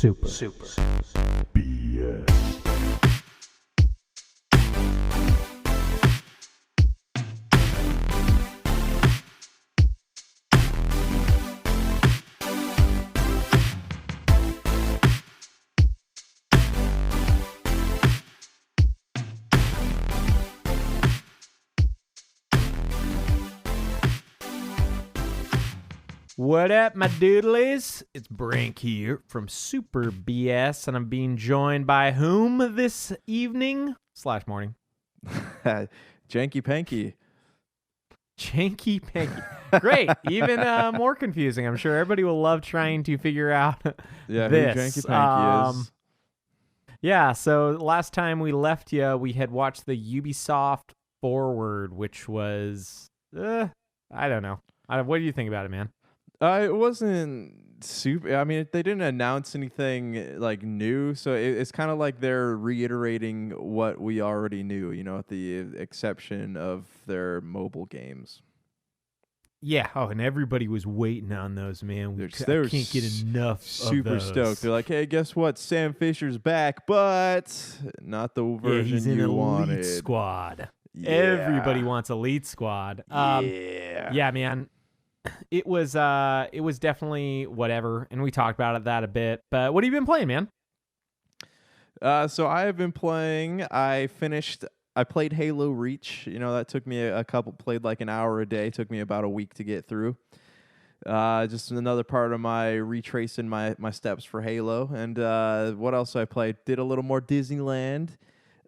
Super BS. What up, my doodlies? It's Brink here from Super BS, and I'm being joined by whom this evening / morning? Janky Panky. Janky Panky. Great. Even more confusing. I'm sure everybody will love trying to figure out Yeah, this. who Janky Panky is. Yeah, so last time we left you, we had watched the Ubisoft Forward, which was, I don't know. What do you think about it, man? It wasn't super. I mean, they didn't announce anything like new, so it's kind of like they're reiterating what we already knew, with the exception of their mobile games. Yeah. Oh, and everybody was waiting on those, man. They I can't get enough. Super of those. stoked. They're like, hey, guess what? Sam Fisher's back, but not the version he's in you Elite wanted. Squad. Yeah. Everybody wants Elite Squad. Yeah, man. It was definitely whatever, and we talked about that a bit. But what have you been playing, man? So I have been playing. I played Halo Reach. That took me played like an hour a day. Took me about a week to get through. Just another part of my retracing my steps for Halo. And what else I played? Did a little more Disneyland.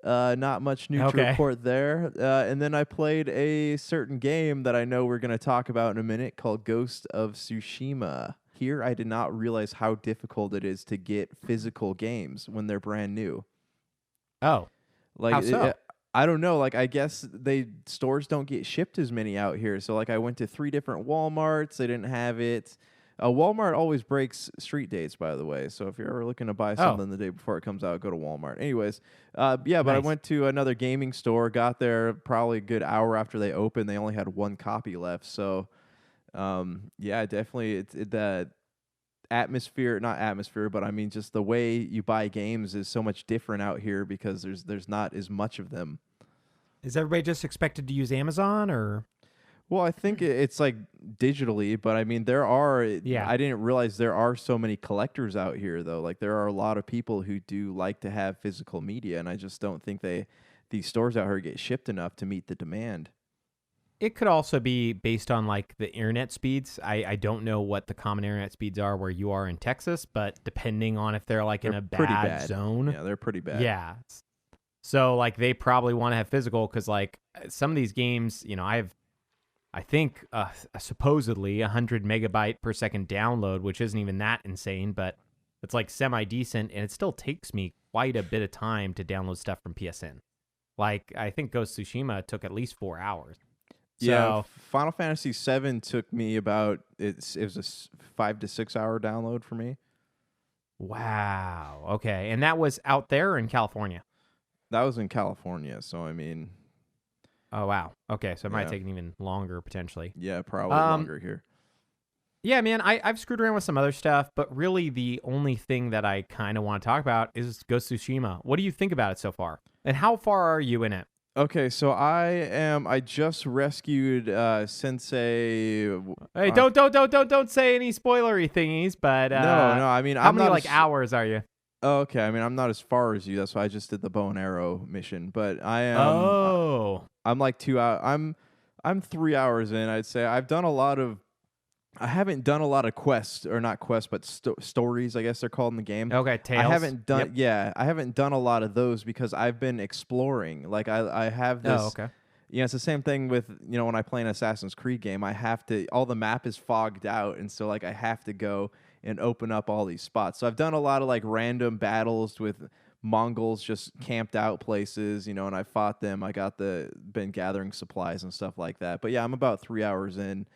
Not much new to report there. And then I played a certain game that I know we're going to talk about in a minute called Ghost of Tsushima. Here, I did not realize how difficult it is to get physical games when they're brand new. Oh, how so? I don't know. I guess stores don't get shipped as many out here. So, I went to 3 different Walmarts. They didn't have it. Walmart always breaks street dates, by the way. So if you're ever looking to buy something the day before it comes out, go to Walmart. Anyways, but nice. I went to another gaming store, got there probably a good hour after they opened. They only had 1 copy left. So, definitely the atmosphere, not atmosphere, but I mean just the way you buy games is so much different out here because there's not as much of them. Is everybody just expected to use Amazon or? Well, I think it's like digitally, but I mean, I didn't realize there are so many collectors out here, though. There are a lot of people who do like to have physical media, and I just don't think these stores out here get shipped enough to meet the demand. It could also be based on the internet speeds. I don't know what the common internet speeds are where you are in Texas, but depending on if they're in a bad zone. Yeah, they're pretty bad. Yeah. So they probably want to have physical because some of these games, I think supposedly 100 megabyte per second download, which isn't even that insane, but it's semi-decent, and it still takes me quite a bit of time to download stuff from PSN. I think Ghost of Tsushima took at least 4 hours. Yeah, Final Fantasy VII took me about, it was a 5 to 6 hour download for me. Wow. Okay, and that was out there or in California? That was in California, so I mean... Oh, wow. Okay, so it might take even longer, potentially. Yeah, probably longer here. Yeah, man, I've screwed around with some other stuff, but really the only thing that I kind of want to talk about is Ghost of Tsushima. What do you think about it so far? And how far are you in it? Okay, so I just rescued Sensei... Hey, don't say any spoilery thingies, but... No, I mean... How many, hours are you? Oh, okay, I mean, I'm not as far as you. That's why I just did the bow and arrow mission. But I am. I'm 2 hours. I'm 3 hours in. I'd say I've done a lot of. I haven't done a lot of quests, or not quests, but stories. I guess they're called in the game. Okay, tales. I haven't done. Yep. Yeah, I haven't done a lot of those because I've been exploring. I have this. Oh, okay. It's the same thing with when I play an Assassin's Creed game. I have to. All the map is fogged out, and so I have to go and open up all these spots. So I've done a lot of random battles with Mongols just camped out places, and I fought them. I been gathering supplies and stuff like that. But yeah, I'm about 3 hours in.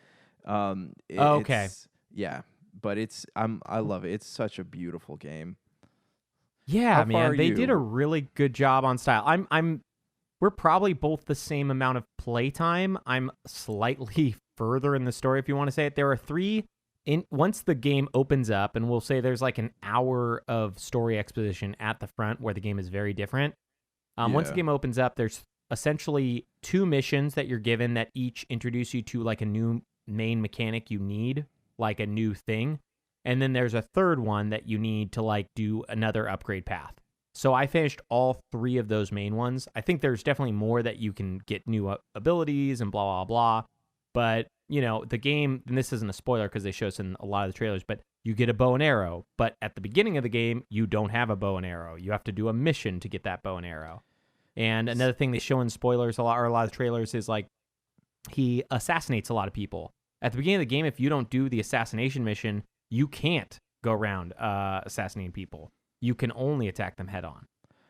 Okay. Yeah, but I love it. It's such a beautiful game. Yeah, man, they did a really good job on style. We're probably both the same amount of playtime. I'm slightly further in the story, if you want to say it. There are 3 once the game opens up, and we'll say there's like an hour of story exposition at the front where the game is very different. Once the game opens up, there's essentially 2 missions that you're given that each introduce you to like a new main mechanic you need, like a new thing. And then there's a third one that you need to like do another upgrade path. So I finished all 3 of those main ones. I think there's definitely more that you can get new abilities and blah, blah, blah. But, you know, the game, and this isn't a spoiler because they show us in a lot of the trailers, but you get a bow and arrow. But at the beginning of the game, you don't have a bow and arrow. You have to do a mission to get that bow and arrow. And another thing they show in spoilers a lot of trailers is like he assassinates a lot of people. At the beginning of the game, if you don't do the assassination mission, you can't go around assassinating people. You can only attack them head on,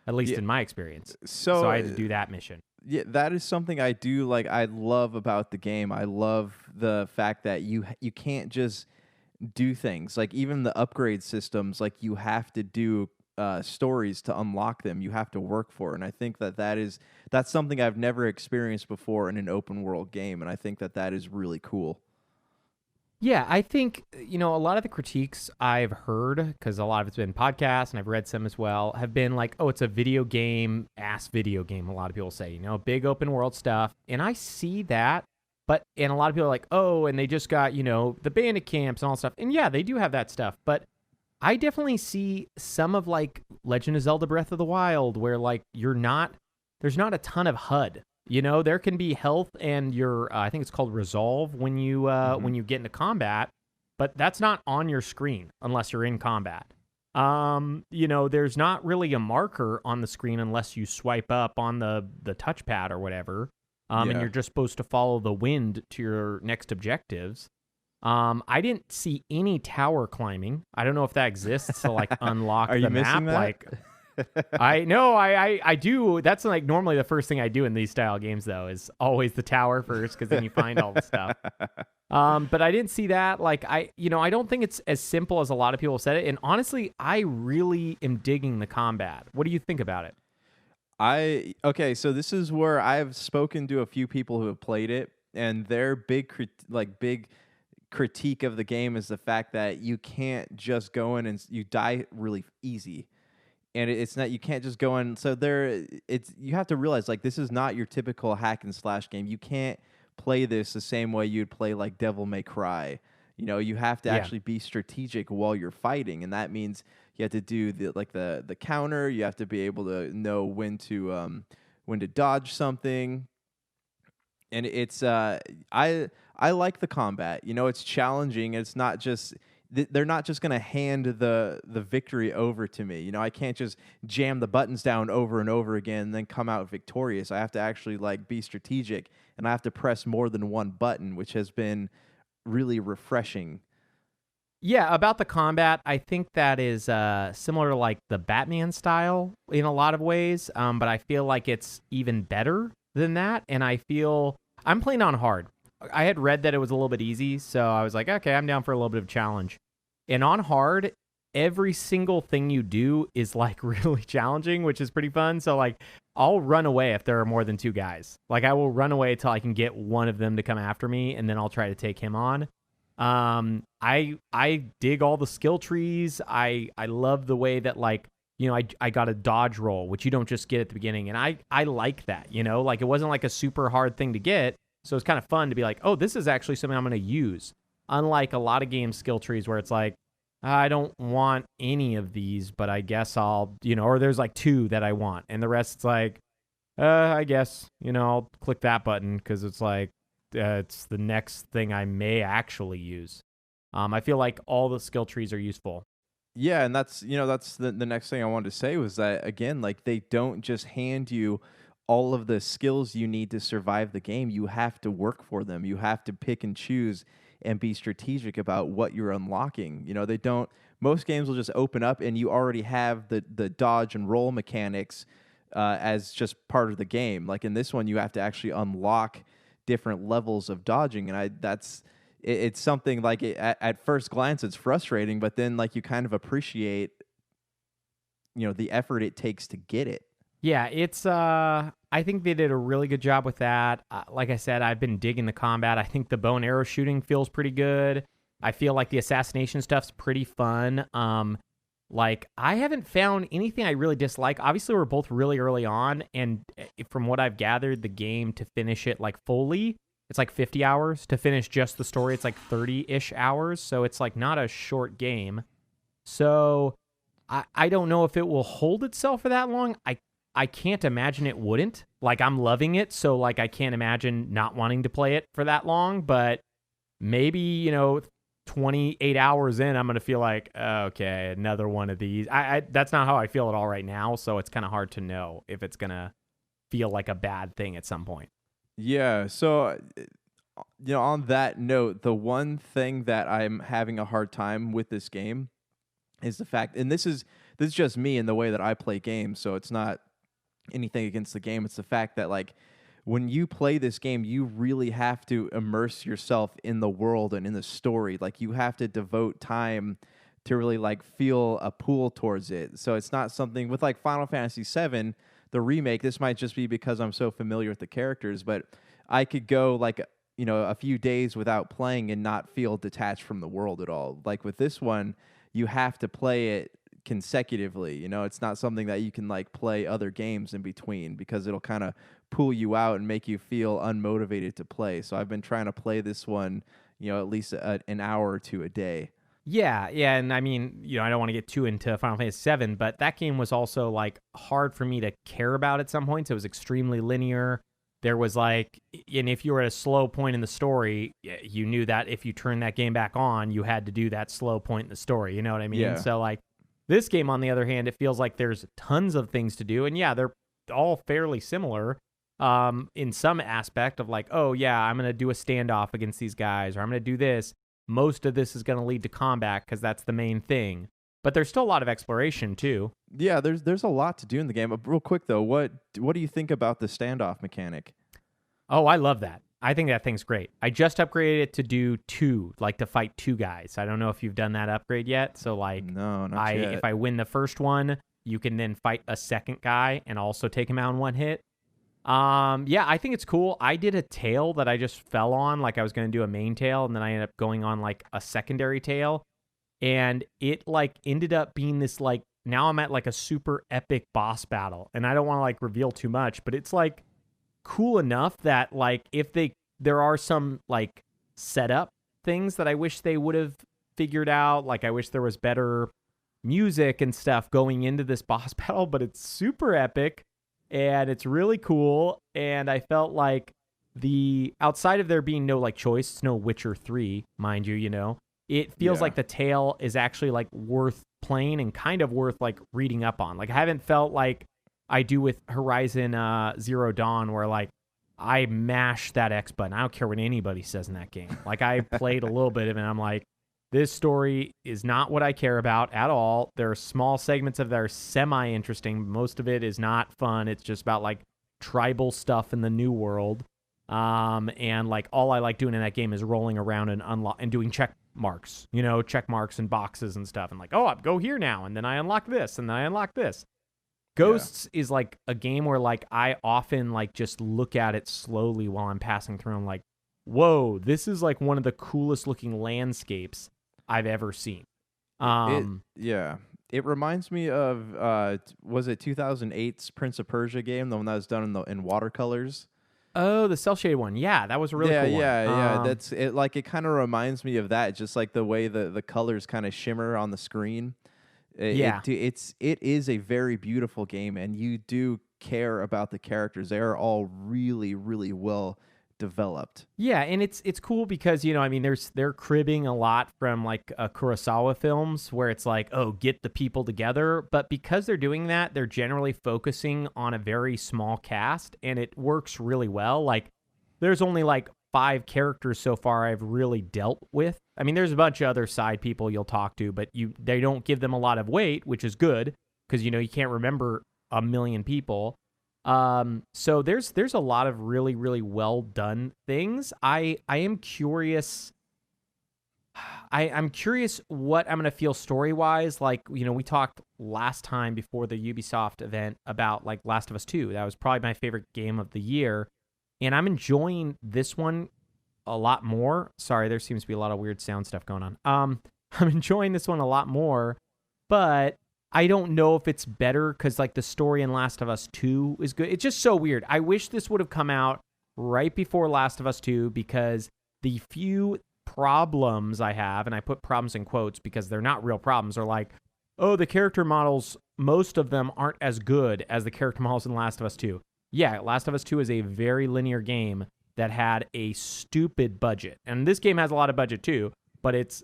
at least in my experience. So I had to do that mission. Yeah, that is something I do like. I love about the game. I love the fact that you can't just do things like even the upgrade systems. Like you have to do stories to unlock them. You have to work for it. And I think that's something I've never experienced before in an open world game. And I think that is really cool. Yeah, I think, you know, a lot of the critiques I've heard, because a lot of it's been podcasts and I've read some as well, have been like, oh, it's a video game, video game, a lot of people say, you know, big open world stuff. And I see that, and a lot of people are like, oh, and they just got, you know, the bandit camps and all stuff. And yeah, they do have that stuff. But I definitely see some of like Legend of Zelda Breath of the Wild where like there's not a ton of HUD. You know, there can be health and your, I think it's called resolve when you get into combat, but that's not on your screen unless you're in combat. You know, there's not really a marker on the screen unless you swipe up on the touchpad or whatever. And you're just supposed to follow the wind to your next objectives. I didn't see any tower climbing. I don't know if that exists to like unlock the map. That? Like, I know I do. That's like normally the first thing I do in these style games though is always the tower first because then you find all the stuff. But I didn't see that. Like I don't think it's as simple as a lot of people said it. And honestly, I really am digging the combat. What do you think about it? So this is where I've spoken to a few people who have played it, and their big critique of the game is the fact that you can't just go in and you die really easy. And it's not, you can't just go in. So you have to realize like this is not your typical hack and slash game. You can't play this the same way you'd play like Devil May Cry. You know, you have to actually be strategic while you're fighting, and that means you have to do the counter. You have to be able to know when to dodge something. And it's I like the combat. You know, it's challenging. It's not just they're not just going to hand the victory over to me. You know, I can't just jam the buttons down over and over again and then come out victorious. I have to actually like be strategic, and I have to press more than one button, which has been really refreshing. Yeah, about the combat, I think that is similar to like the Batman style in a lot of ways, but I feel like it's even better than that, and I feel I'm playing on hard. I had read that it was a little bit easy, so I was like, okay, I'm down for a little bit of challenge. And on hard, every single thing you do is like really challenging, which is pretty fun. So like, I'll run away if there are more than 2 guys. Like I will run away till I can get one of them to come after me, and then I'll try to take him on. I dig all the skill trees. I love the way that like, you know, I got a dodge roll, which you don't just get at the beginning. And I like that, you know, like it wasn't like a super hard thing to get. So it's kind of fun to be like, oh, this is actually something I'm going to use. Unlike a lot of game skill trees where it's like, I don't want any of these, but I guess I'll, you know, or there's like 2 that I want. And the rest it's like, I guess, you know, I'll click that button because it's like, it's the next thing I may actually use. I feel like all the skill trees are useful. Yeah, and that's the next thing I wanted to say was that, again, like they don't just hand you all of the skills you need to survive the game. You have to work for them. You have to pick and choose and be strategic about what you're unlocking. You know, most games will just open up and you already have the dodge and roll mechanics as just part of the game. Like in this one, you have to actually unlock different levels of dodging. And it's something like at first glance, it's frustrating, but then like you kind of appreciate, you know, the effort it takes to get it. Yeah, it's I think they did a really good job with that. Like I said, I've been digging the combat. I think the bow and arrow shooting feels pretty good. I feel like the assassination stuff's pretty fun. Like, I haven't found anything I really dislike. Obviously, we're both really early on, and from what I've gathered, the game to finish it like fully, it's like 50 hours. To finish just the story, it's like 30-ish hours. So it's like not a short game. So I don't know if it will hold itself for that long. I can't imagine it wouldn't. Like, I'm loving it, so like I can't imagine not wanting to play it for that long. But maybe 28 hours in, I'm going to feel like, okay, another one of these. That's not how I feel at all right now, so it's kind of hard to know if it's going to feel like a bad thing at some point. Yeah, so on that note, the one thing that I'm having a hard time with this game is the fact, and this is just me and the way that I play games, so it's not anything against the game. It's the fact that, like, when you play this game, you really have to immerse yourself in the world and in the story. Like, you have to devote time to really like feel a pull towards it. So it's not something with like Final Fantasy VII, the remake. This might just be because I'm so familiar with the characters, but I could go like a few days without playing and not feel detached from the world at all. Like with this one, you have to play it consecutively. It's not something that you can like play other games in between, because it'll kind of pull you out and make you feel unmotivated to play. So I've been trying to play this one, at least an hour or two a day. Yeah, and I mean, I don't want to get too into Final Fantasy VII, but that game was also like hard for me to care about at some points. It was extremely linear. There was like, and if you were at a slow point in the story, you knew that if you turned that game back on, you had to do that slow point in the story. You know what I mean? Yeah. So like this game, on the other hand, it feels like there's tons of things to do. And yeah, they're all fairly similar in some aspect of like, oh yeah, I'm going to do a standoff against these guys, or I'm going to do this. Most of this is going to lead to combat because that's the main thing. But there's still a lot of exploration too. Yeah, there's a lot to do in the game. Real quick though, what do you think about the standoff mechanic? Oh, I love that. I think that thing's great. I just upgraded it to do 2, like to fight 2 guys. I don't know if you've done that upgrade yet. So like, no, not yet. If I win the first one, you can then fight a second guy and also take him out in one hit. Yeah, I think it's cool. I did a tail that I just fell on, like I was going to do a main tail, and then I ended up going on like a secondary tail, and it like ended up being this like, now I'm at like a super epic boss battle, and I don't want to like reveal too much, but it's like cool enough that like if there are some like setup things that I wish they would have figured out. Like I wish there was better music and stuff going into this boss battle, but it's super epic. And it's really cool, and I felt like the outside of there being no like choice, it's no Witcher 3, mind you, it feels like the tale is actually like worth playing and kind of worth like reading up on. Like I haven't felt like I do with Horizon Zero Dawn, where like I mash that X button. I don't care what anybody says in that game. Like I played a little bit of it, and I'm like, this story is not what I care about at all. There are small segments of that are semi-interesting. Most of it is not fun. It's just about like tribal stuff in the new world. And like all I like doing in that game is rolling around and and doing check marks, check marks and boxes and stuff. And like, oh, I go here now, and then I unlock this, and then I unlock this. Ghosts is like a game where like I often like just look at it slowly while I'm passing through. I'm like, whoa, this is like one of the coolest looking landscapes I've ever seen. It reminds me of was it 2008's Prince of Persia game, the one that was done in watercolors? Oh, the cell shaded one. Yeah, that was a really cool one. Yeah. That's it. Like it kind of reminds me of that, just like the way the colors kind of shimmer on the screen. It is a very beautiful game, and you do care about the characters. They are all really, really well developed. Yeah, and it's cool because they're cribbing a lot from like Kurosawa films, where it's like, oh, get the people together, but because they're doing that, they're generally focusing on a very small cast, and it works really well. Like there's only like 5 characters so far I've really dealt with. I mean, there's a bunch of other side people you'll talk to, but they don't give them a lot of weight, which is good because you can't remember a million people. So there's a lot of really, really well done things. I am curious. I'm curious what I'm going to feel story-wise. Like, we talked last time before the Ubisoft event about like Last of Us 2. That was probably my favorite game of the year. And I'm enjoying this one a lot more. Sorry, there seems to be a lot of weird sound stuff going on. I'm enjoying this one a lot more, but I don't know if it's better because like the story in Last of Us 2 is good. It's just so weird. I wish this would have come out right before Last of Us 2 because the few problems I have, and I put problems in quotes because they're not real problems, are like, oh, the character models, most of them aren't as good as the character models in Last of Us 2. Yeah, Last of Us 2 is a very linear game that had a stupid budget. And this game has a lot of budget too, but it's,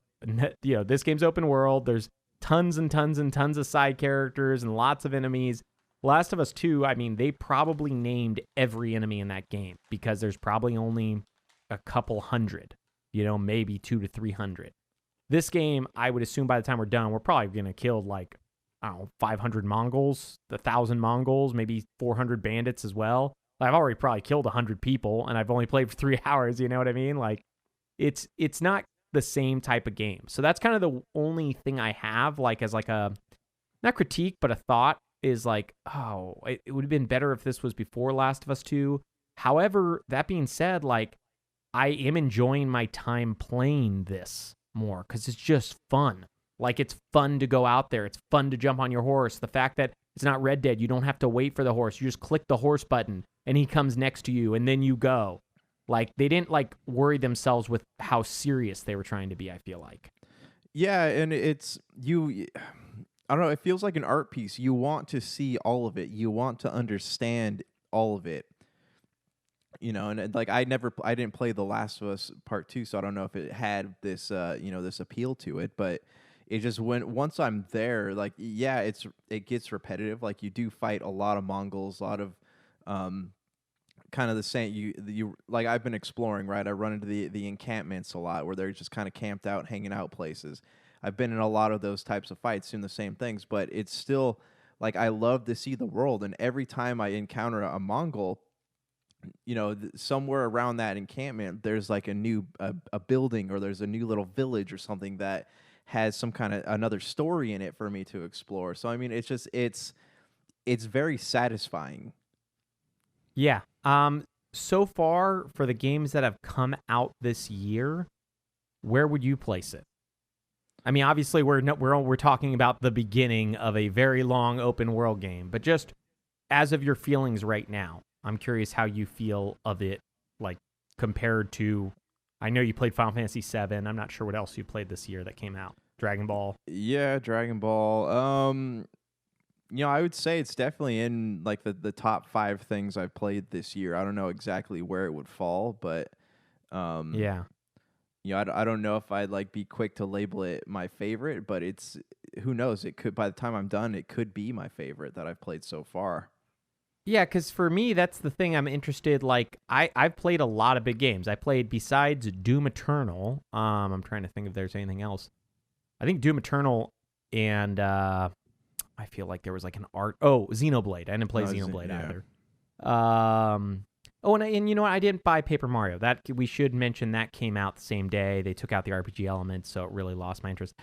this game's open world. There's tons and tons and tons of side characters and lots of enemies. Last of Us 2, I mean, they probably named every enemy in that game because there's probably only a couple hundred, maybe 200 to 300. This game, I would assume by the time we're done, we're probably going to kill 500 Mongols, 1,000 Mongols, maybe 400 bandits as well. I've already probably killed 100 people and I've only played for 3 hours, you know what I mean? It's not the same type of game. So that's kind of the only thing I have as a, not critique, but a thought is it would have been better if this was before Last of Us 2. However, that being said, I am enjoying my time playing this more because it's just fun. It's fun to go out there. It's fun to jump on your horse. The fact that it's not Red Dead, you don't have to wait for the horse. You just click the horse button and he comes next to you and then you go. They didn't worry themselves with how serious they were trying to be, I feel like. Yeah, and it's I don't know, it feels like an art piece. You want to see all of it. You want to understand all of it. And I didn't play The Last of Us Part 2, so I don't know if it had this this appeal to it, but it just once I'm there, it gets repetitive. You do fight a lot of Mongols, a lot of kind of the same. You I've been exploring, right? I run into the encampments a lot where they're just kind of camped out, hanging out places. I've been in a lot of those types of fights, doing the same things, but it's still I love to see the world, and every time I encounter a Mongol, somewhere around that encampment, there's a new a building, or there's a new little village or something that has some kind of another story in it for me to explore. So I mean, it's very satisfying. Yeah. So far for the games that have come out this year, where would you place it? I mean, obviously we're talking about the beginning of a very long open world game, but just as of your feelings right now, I'm curious how you feel of it, compared to, I know you played Final Fantasy VII. I'm not sure what else you played this year that came out. Dragon Ball. Yeah, Dragon Ball. I would say it's definitely in the top 5 things I've played this year. I don't know exactly where it would fall, but yeah. I don't know if I'd be quick to label it my favorite, but it's, who knows? It could, by the time I'm done, it could be my favorite that I've played so far. Yeah, because for me, that's the thing I'm interested. I've played a lot of big games. I played, besides Doom Eternal, I'm trying to think if there's anything else. I think Doom Eternal and I feel like there was Xenoblade. I didn't play Xenoblade either. And you know what? I didn't buy Paper Mario. That we should mention that came out the same day. They took out the RPG elements, so it really lost my interest.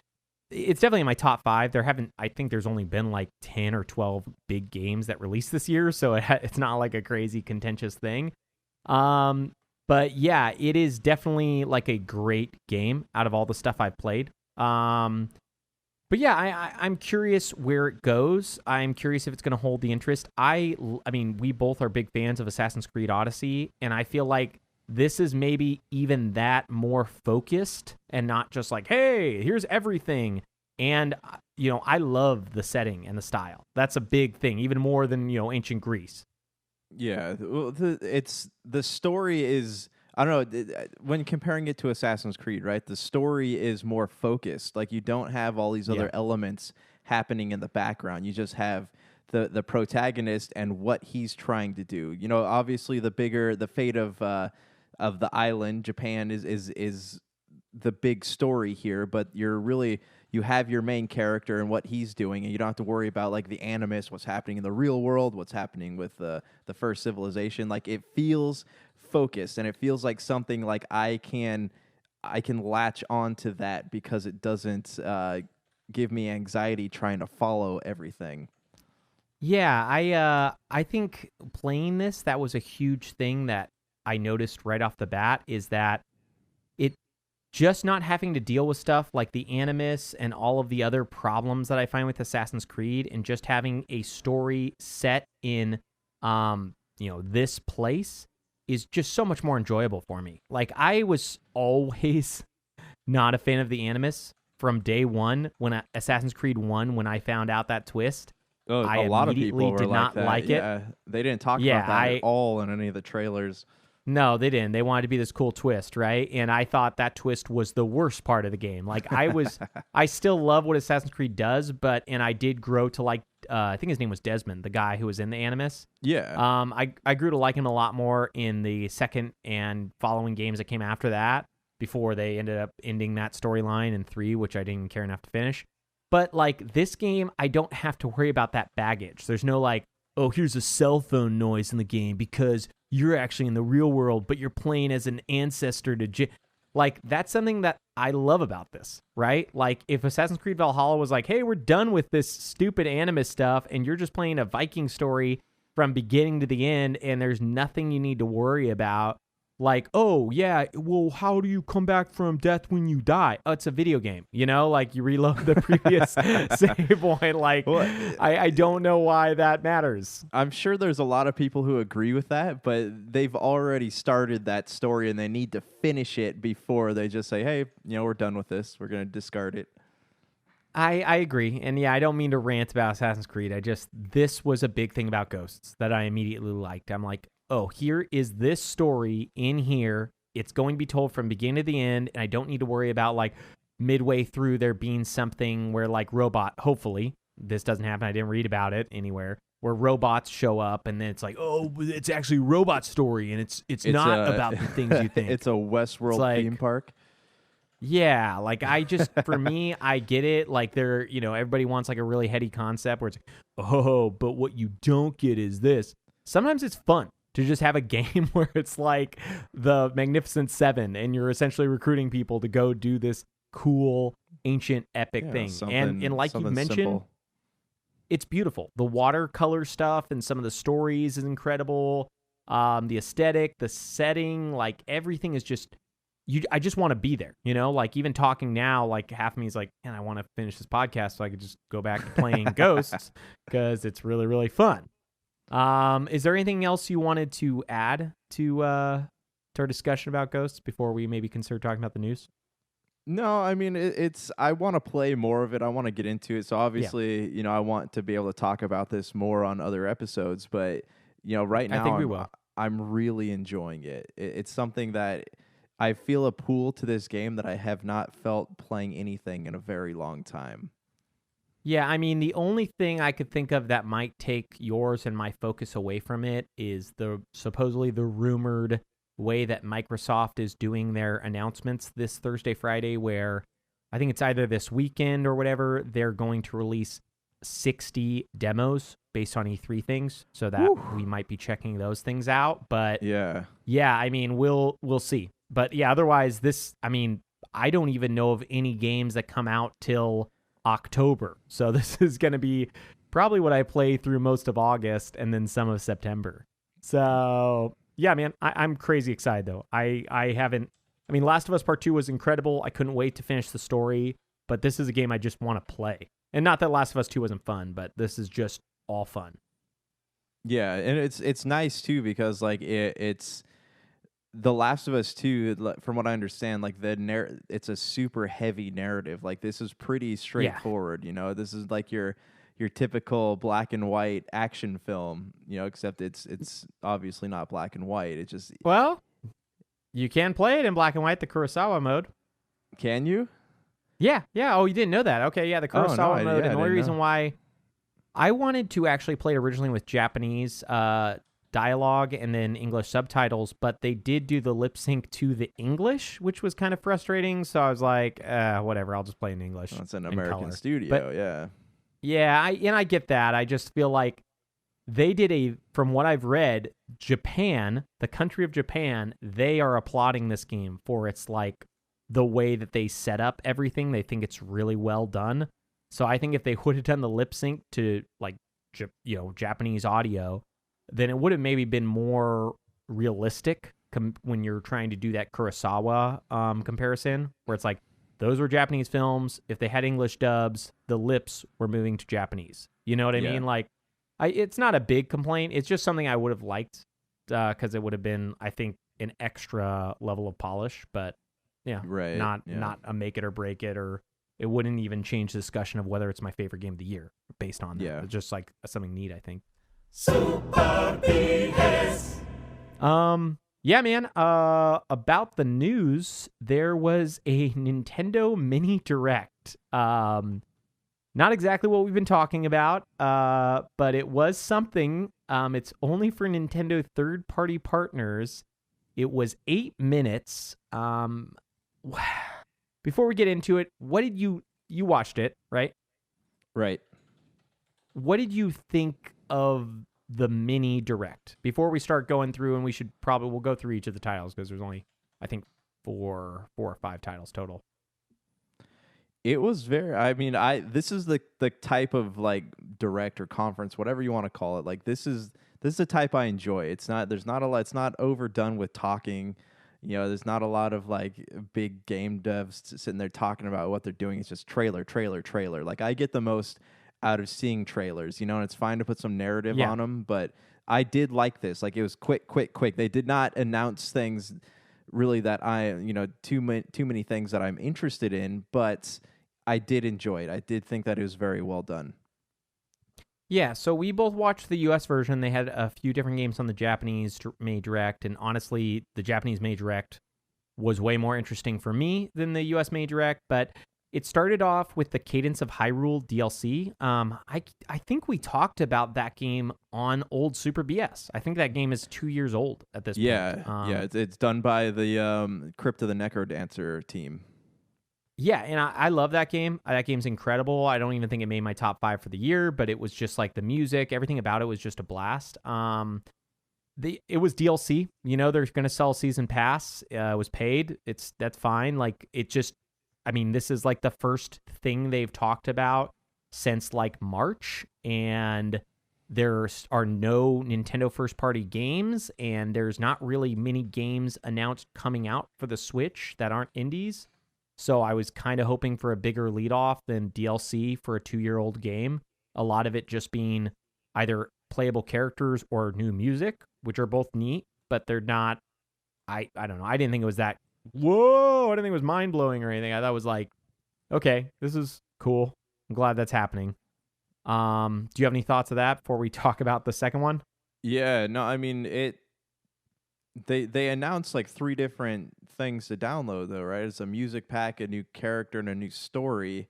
It's definitely in my top 5. I think there's only been 10 or 12 big games that released this year, so it's not a crazy contentious thing. But yeah, it is definitely a great game out of all the stuff I've played. But yeah, I'm curious where it goes. I'm curious if it's going to hold the interest. I mean, we both are big fans of Assassin's Creed Odyssey, and I feel like this is maybe even that more focused and not just hey, here's everything. And, I love the setting and the style. That's a big thing, even more than, ancient Greece. Yeah, the story is, I don't know, when comparing it to Assassin's Creed, right? The story is more focused. You don't have all these other elements happening in the background. You just have the protagonist and what he's trying to do. Obviously the fate of the island, Japan, is the big story here, but you have your main character and what he's doing, and you don't have to worry about the animus, what's happening in the real world, what's happening with the first civilization. It feels focused, and it feels like something I can latch onto that because it doesn't give me anxiety trying to follow everything. Yeah, I think playing this, that was a huge thing that I noticed right off the bat, is that just not having to deal with stuff like the Animus and all of the other problems that I find with Assassin's Creed, and just having a story set in, this place is just so much more enjoyable for me. Like, I was always not a fan of the Animus from day one when Assassin's Creed 1, when I found out that twist. Oh, I a lot of people were did like not that. like yeah. it. They didn't talk about that at all in any of the trailers. No, they didn't. They wanted to be this cool twist, right? And I thought that twist was the worst part of the game. Like, I still love what Assassin's Creed does, and I did grow to like, I think his name was Desmond, the guy who was in the Animus. Yeah. I grew to like him a lot more in the second and following games that came after that, before they ended up ending that storyline in 3, which I didn't care enough to finish. But like this game, I don't have to worry about that baggage. There's no like, oh, here's a cell phone noise in the game because you're actually in the real world, but you're playing as an ancestor to like, that's something that I love about this, right? Like, if Assassin's Creed Valhalla was like, hey, we're done with this stupid Animus stuff, and you're just playing a Viking story from beginning to the end, and there's nothing you need to worry about. Like, oh, yeah, well, how do you come back from death when you die? Oh, it's a video game, like you reload the previous save point. Like, well, I don't know why that matters. I'm sure there's a lot of people who agree with that, but they've already started that story and they need to finish it before they just say, hey, we're done with this. We're going to discard it. I agree. And yeah, I don't mean to rant about Assassin's Creed. This was a big thing about Ghosts that I immediately liked. I'm like, oh, here is this story in here. It's going to be told from beginning to the end, and I don't need to worry about, like, midway through there being something where, like, hopefully, this doesn't happen, I didn't read about it anywhere, where robots show up, and then it's like, oh, it's actually a robot story, and it's not about the things you think. It's a Westworld theme park. Yeah, like, for me, I get it. Like, everybody wants, like, a really heady concept where it's like, oh, but what you don't get is this. Sometimes it's fun to just have a game where it's like the Magnificent Seven, and you're essentially recruiting people to go do this cool, ancient, epic thing. And like you mentioned, simple. It's beautiful. The watercolor stuff and some of the stories is incredible. The aesthetic, the setting, like everything is just, I just want to be there, like even talking now, like half of me is like, man, I want to finish this podcast so I could just go back to playing Ghosts because it's really, really fun. Is there anything else you wanted to add to our discussion about Ghosts before we maybe consider talking about the news? No, I mean, I want to play more of it. I want to get into it. So obviously, I want to be able to talk about this more on other episodes, but right now I think we will. I'm really enjoying it. It's something that I feel a pull to this game that I have not felt playing anything in a very long time. Yeah, I mean, the only thing I could think of that might take yours and my focus away from it is supposedly the rumored way that Microsoft is doing their announcements this Thursday, Friday, where I think it's either this weekend or whatever, they're going to release 60 demos based on E3 things, so that we might be checking those things out. But yeah, I mean, we'll see. But yeah, otherwise, I don't even know of any games that come out till October. So this is going to be probably what I play through most of August and then some of September. So yeah, man, I'm crazy excited though. Last of Us Part 2 was incredible. I couldn't wait to finish the story, but this is a game I just want to play. And not that Last of Us 2 wasn't fun, but this is just all fun. Yeah, and it's nice too because like it's The Last of Us 2, from what I understand, like it's a super heavy narrative. Like this is pretty straightforward, This is like your typical black and white action film, except it's obviously not black and white. It's just you can play it in black and white, the Kurosawa mode. Can you? Yeah. Oh, you didn't know that? Okay, yeah, the Kurosawa mode. And the only reason why I wanted to actually play it originally with Japanese dialogue and then English subtitles, but they did do the lip sync to the English, which was kind of frustrating. So I was like, whatever, I'll just play in English. Well, it's an American studio, but, yeah. Yeah, I get that. I just feel like they did from what I've read, Japan, the country of Japan, they are applauding this game for its like the way that they set up everything. They think it's really well done. So I think if they would have done the lip sync to like Japanese audio, then it would have maybe been more realistic when you're trying to do that Kurosawa comparison, where it's like those were Japanese films. If they had English dubs, the lips were moving to Japanese. You know what I mean? Like, it's not a big complaint. It's just something I would have liked because it would have been, I think, an extra level of polish. But not a make it or break it, or it wouldn't even change the discussion of whether it's my favorite game of the year based on that. Yeah. It's just like something neat, I think. Super BS. Yeah, man. About the news, there was a Nintendo Mini Direct. Not exactly what we've been talking about, but it was something. It's only for Nintendo third-party partners. It was 8 minutes. Before we get into it, what did you watched it, right? Right. What did you think of the Mini Direct? Before we start going through, and we'll go through each of the titles because there's only, I think, four or five titles total. It was this is the type of like direct or conference, whatever you want to call it. Like this is the type I enjoy. It's not overdone with talking. You know, there's not a lot of like big game devs sitting there talking about what they're doing. It's just trailer. Like I get the most out of seeing trailers, you know, and it's fine to put some narrative on them, but I did like this. Like it was quick. They did not announce things really that too many things that I'm interested in, but I did enjoy it. I did think that it was very well done. Yeah, so we both watched the US version. They had a few different games on the Japanese Mini Direct, and honestly, the Japanese Mini Direct was way more interesting for me than the US Mini Direct, but it started off with the Cadence of Hyrule DLC. I think we talked about that game on old Super BS. I think that game is 2 years old at this point. It's done by the Crypt of the Necrodancer team. Yeah, and I love that game. That game's incredible. I don't even think it made my top 5 for the year, but it was just like the music, everything about it was just a blast. It was DLC. You know, they're going to sell a season pass. It was paid. That's fine. Like this is like the first thing they've talked about since like March, and there are no Nintendo first-party games, and there's not really many games announced coming out for the Switch that aren't indies. So I was kind of hoping for a bigger leadoff than DLC for a 2-year-old game. A lot of it just being either playable characters or new music, which are both neat, but they're not. I don't know. I didn't think it was that. Whoa! I didn't think it was mind blowing or anything. I thought it was like, okay, this is cool. I'm glad that's happening. Do you have any thoughts of that before we talk about the second one? Yeah, no, I mean They announced like 3 different things to download though, right? It's a music pack, a new character, and a new story.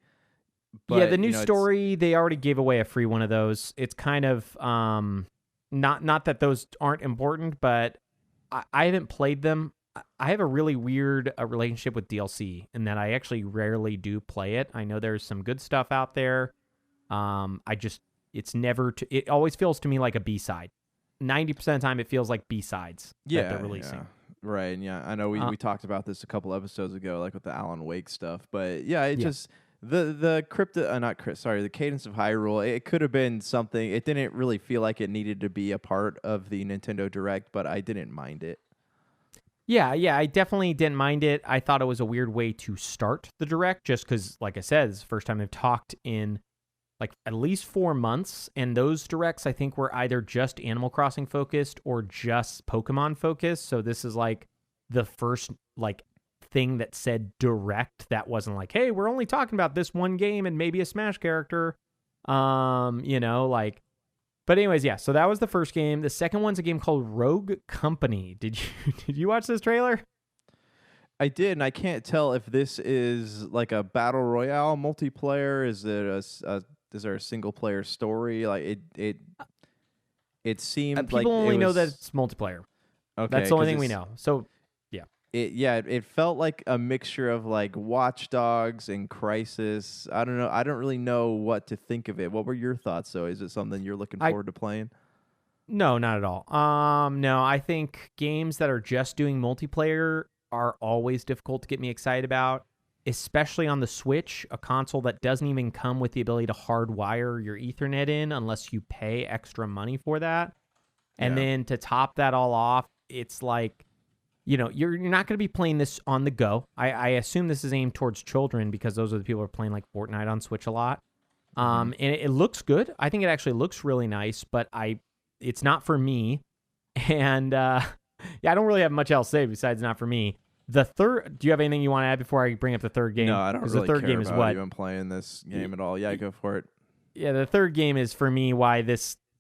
But, the new story, they already gave away a free one of those. It's kind of not that those aren't important, but I haven't played them. I have a really weird relationship with DLC in that I actually rarely do play it. I know there's some good stuff out there. It always feels to me like a B-side. 90% of the time it feels like B-sides that they're releasing. Yeah. Right, yeah. I know we talked about this a couple episodes ago, like with the Alan Wake stuff. But yeah, just the the Cadence of Hyrule, it could have been something. It didn't really feel like it needed to be a part of the Nintendo Direct, but I didn't mind it. Yeah, I definitely didn't mind it. I thought it was a weird way to start the Direct just because, like I said, it's the first time they've talked in like at least 4 months, and those directs I think were either just Animal Crossing focused or just Pokemon focused. So this is like the first like thing that said direct that wasn't like, hey, we're only talking about this one game and maybe a Smash character. But anyways, yeah, so that was the first game. The second one's a game called Rogue Company. Did you watch this trailer? I did, and I can't tell if this is like a battle royale multiplayer. Is there a single player story? Like it seemed like people only know that it's multiplayer. Okay, that's the only thing we know. So it felt like a mixture of like Watch Dogs and Crysis. I don't know. I don't really know what to think of it. What were your thoughts though? Is it something you're looking forward to playing? No, not at all. No, I think games that are just doing multiplayer are always difficult to get me excited about, especially on the Switch, a console that doesn't even come with the ability to hardwire your Ethernet in unless you pay extra money for that. And then to top that all off, it's like you're not going to be playing this on the go. I assume this is aimed towards children because those are the people who are playing like Fortnite on Switch a lot. And it looks good. I think it actually looks really nice, but it's not for me. And I don't really have much else to say besides not for me. Do you have anything you want to add before I bring up the third game? No, I don't really the third care game about is what? even playing this game at all. Yeah, go for it. Yeah, the third game is for me why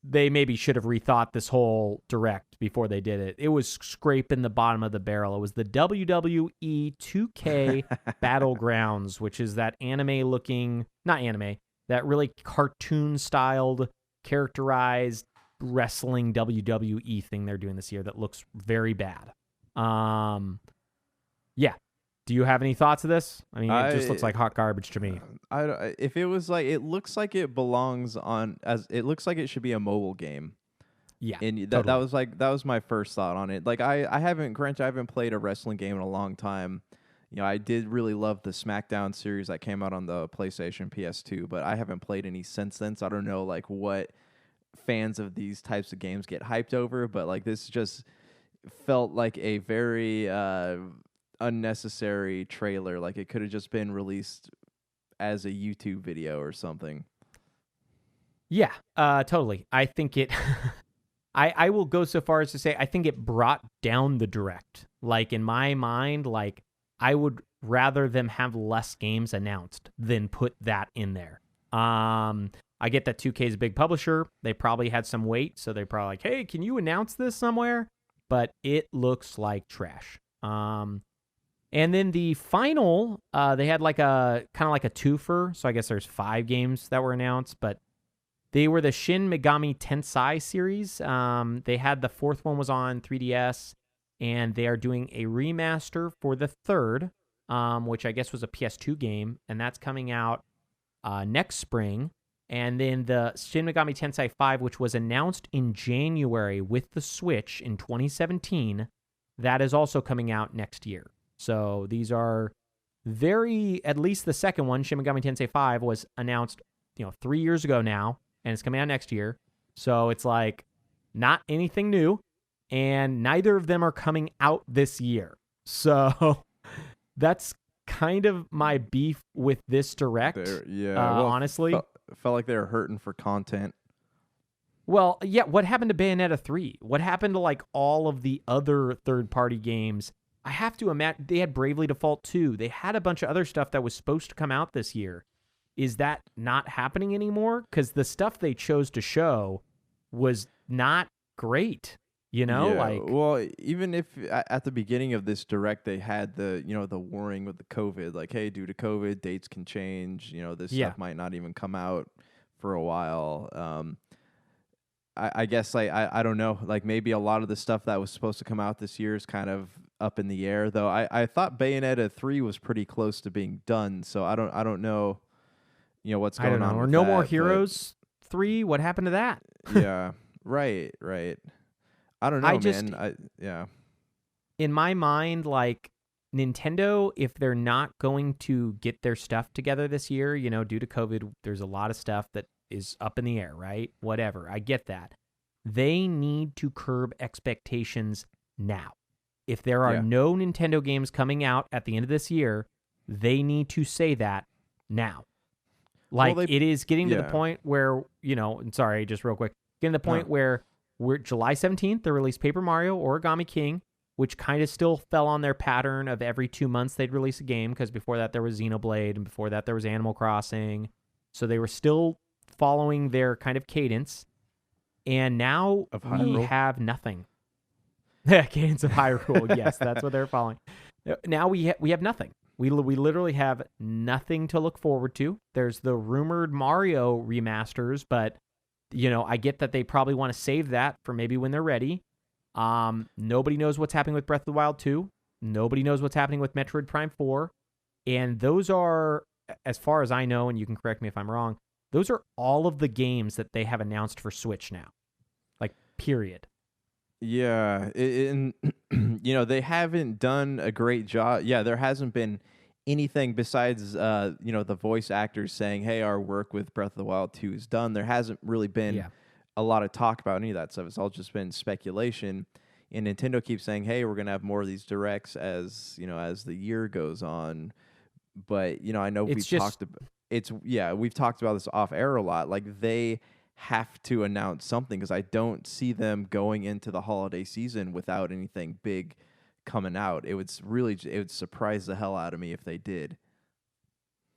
they maybe should have rethought this whole direct before they did it. It was scraping the bottom of the barrel. It was the WWE 2K Battlegrounds, which is that that really cartoon-styled, characterized wrestling WWE thing they're doing this year that looks very bad. Yeah. Do you have any thoughts of this? I mean, it just looks like hot garbage to me. If it was like, it looks like it belongs on it looks like it should be a mobile game. Yeah, and totally. that was my first thought on it. Like I haven't played a wrestling game in a long time. I did really love the SmackDown series that came out on the PlayStation PS2, but I haven't played any since then. So I don't know like what fans of these types of games get hyped over, but like this just felt like a very unnecessary trailer. Like it could have just been released as a YouTube video or something. Yeah, totally. I think it I will go so far as to say I think it brought down the direct. Like in my mind, like I would rather them have less games announced than put that in there. I get that 2K is a big publisher. They probably had some weight, so they probably like, hey, can you announce this somewhere? But it looks like trash. And then the final, they had like a kind of like a twofer. So I guess there's 5 games that were announced, but they were the Shin Megami Tensei series. They had the 4th one was on 3DS, and they are doing a remaster for the 3rd, which I guess was a PS2 game, and that's coming out next spring. And then the Shin Megami Tensei 5, which was announced in January with the Switch in 2017, that is also coming out next year. So these are at least the second one, Shin Megami Tensei 5, was announced 3 years ago now, and it's coming out next year. So it's like not anything new, and neither of them are coming out this year. So that's kind of my beef with this direct. Honestly. Felt like they were hurting for content. Well, yeah, what happened to Bayonetta 3? What happened to like all of the other third-party games? I have to imagine they had Bravely Default 2. They had a bunch of other stuff that was supposed to come out this year. Is that not happening anymore? Because the stuff they chose to show was not great. Well, even if at the beginning of this direct they had the warning with the COVID, like, hey, due to COVID, dates can change. This stuff might not even come out for a while. I guess I don't know. Like maybe a lot of the stuff that was supposed to come out this year is kind of up in the air. Though I thought Bayonetta 3 was pretty close to being done. So I don't know. What's going on? Or No More Heroes 3. What happened to that? Yeah. Right. I don't know, man. In my mind, like Nintendo, if they're not going to get their stuff together this year, due to COVID, there's a lot of stuff that is up in the air, right? Whatever. I get that. They need to curb expectations now. If there are no Nintendo games coming out at the end of this year, they need to say that now. Like it is getting to the point where, sorry, just real quick, getting to the point where we're July 17th, they released Paper Mario Origami King, which kind of still fell on their pattern of every 2 months they'd release a game, because before that there was Xenoblade, and before that there was Animal Crossing. So they were still following their kind of cadence. And now we have nothing. Cadence of Hyrule, yes, that's what they're following. Now we have nothing. We literally have nothing to look forward to. There's the rumored Mario remasters, but I get that they probably want to save that for maybe when they're ready. Nobody knows what's happening with Breath of the Wild 2. Nobody knows what's happening with Metroid Prime 4. And those are, as far as I know, and you can correct me if I'm wrong, those are all of the games that they have announced for Switch now. Like, period. Yeah. And, they haven't done a great job. Yeah, there hasn't been anything besides, the voice actors saying, hey, our work with Breath of the Wild 2 is done. There hasn't really been a lot of talk about any of that stuff. It's all just been speculation. And Nintendo keeps saying, "Hey, we're gonna have more of these directs as as the year goes on." But I know It's just we've talked about this off air a lot. Like they have to announce something because I don't see them going into the holiday season without anything big coming out. It would surprise the hell out of me if they did.